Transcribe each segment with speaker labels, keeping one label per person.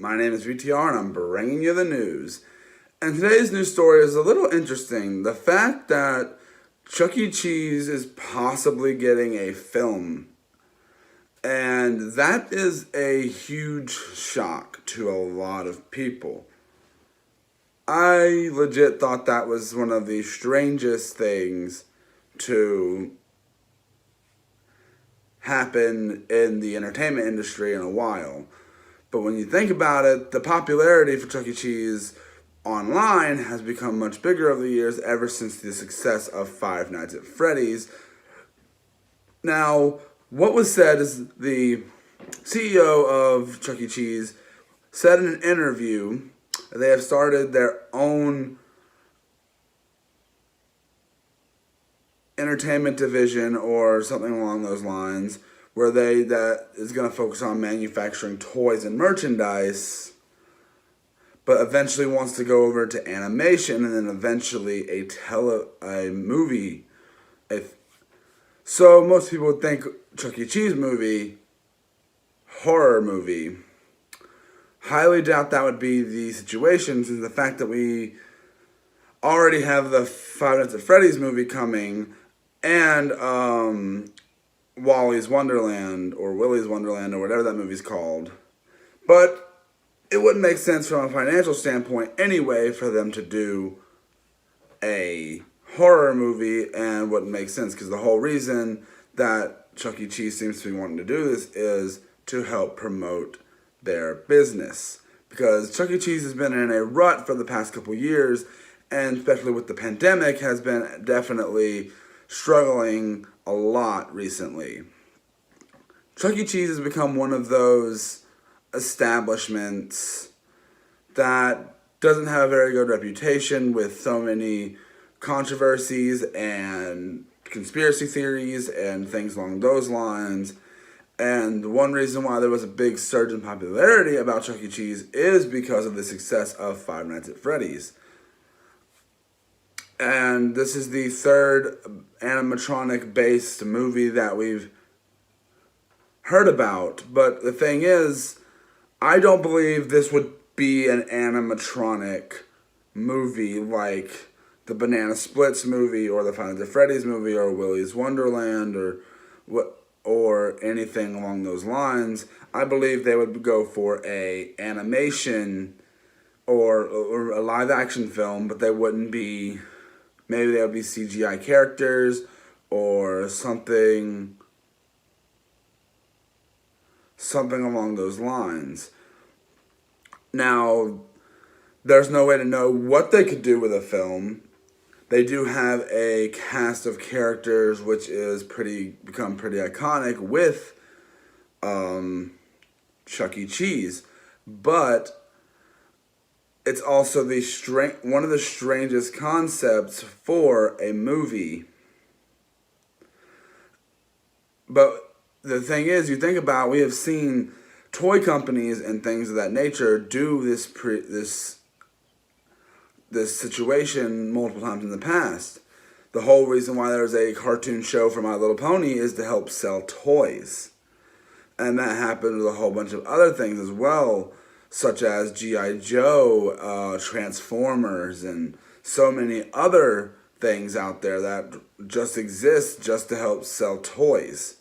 Speaker 1: My name is VTR and I'm bringing you the news. And today's news story is a little interesting. The fact that Chuck E. Cheese is possibly getting a film. And that is a huge shock to a lot of people. I legit thought that was one of the strangest things to happen in the entertainment industry in a while. But when you think about it, the popularity for Chuck E. Cheese online has become much bigger over the years ever since the success of Five Nights at Freddy's. Now, what was said is the CEO of Chuck E. Cheese said in an interview that they have started their own entertainment division or something along those lines, where that is going to focus on manufacturing toys and merchandise, but eventually wants to go over to animation and then eventually a movie. So most people would think Chuck E. Cheese movie, horror movie. Highly doubt that would be the situation, since the fact that we already have the Five Nights at Freddy's movie coming, and Wally's Wonderland, or Willy's Wonderland, or whatever that movie's called. But it wouldn't make sense from a financial standpoint anyway for them to do a horror movie, and wouldn't make sense because the whole reason that Chuck E. Cheese seems to be wanting to do this is to help promote their business. Because Chuck E. Cheese has been in a rut for the past couple years, and especially with the pandemic, has been definitely struggling a lot recently. Chuck E. Cheese has become one of those establishments that doesn't have a very good reputation, with so many controversies and conspiracy theories and things along those lines. And one reason why there was a big surge in popularity about Chuck E. Cheese is because of the success of Five Nights at Freddy's. And this is the third animatronic-based movie that we've heard about. But the thing is, I don't believe this would be an animatronic movie like the Banana Splits movie, or the Five Nights at Freddy's movie, or Willy's Wonderland, or anything along those lines. I believe they would go for a animation or a live action film, but they wouldn't be. Maybe they would be CGI characters or something along those lines. Now, there's no way to know what they could do with a film. They do have a cast of characters which is become pretty iconic with Chuck E. Cheese, but it's also one of the strangest concepts for a movie. But the thing is, you think about, we have seen toy companies and things of that nature do this situation multiple times in the past. The whole reason why there's a cartoon show for My Little Pony is to help sell toys. And that happened with a whole bunch of other things as well, such as G.I. Joe, Transformers, and so many other things out there that just exist just to help sell toys.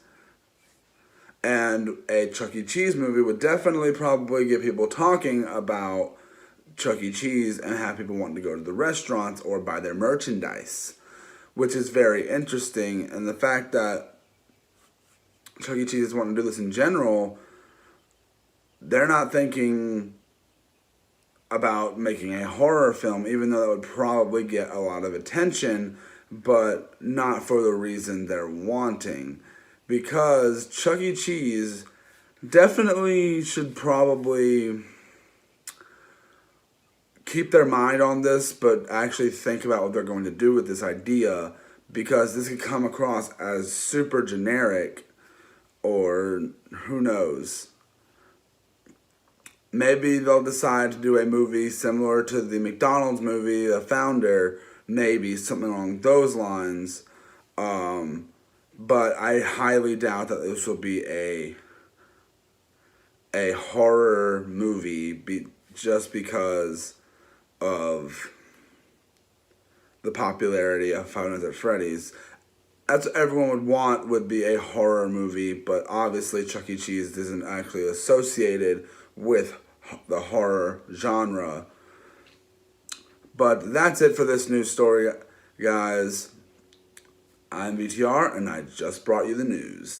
Speaker 1: And a Chuck E. Cheese movie would definitely probably get people talking about Chuck E. Cheese and have people wanting to go to the restaurants or buy their merchandise, which is very interesting. And the fact that Chuck E. Cheese is wanting to do this in general, they're not thinking about making a horror film, even though that would probably get a lot of attention, but not for the reason they're wanting. Because Chuck E. Cheese definitely should probably keep their mind on this, but actually think about what they're going to do with this idea, because this could come across as super generic, or who knows. Maybe they'll decide to do a movie similar to the McDonald's movie, The Founder, maybe something along those lines. But I highly doubt that this will be a horror movie just because of the popularity of Five Nights at Freddy's. That's what everyone would be a horror movie, but obviously Chuck E. Cheese isn't actually associated with the horror genre. But that's it for this news story, guys. I'm VTR, and I just brought you the news.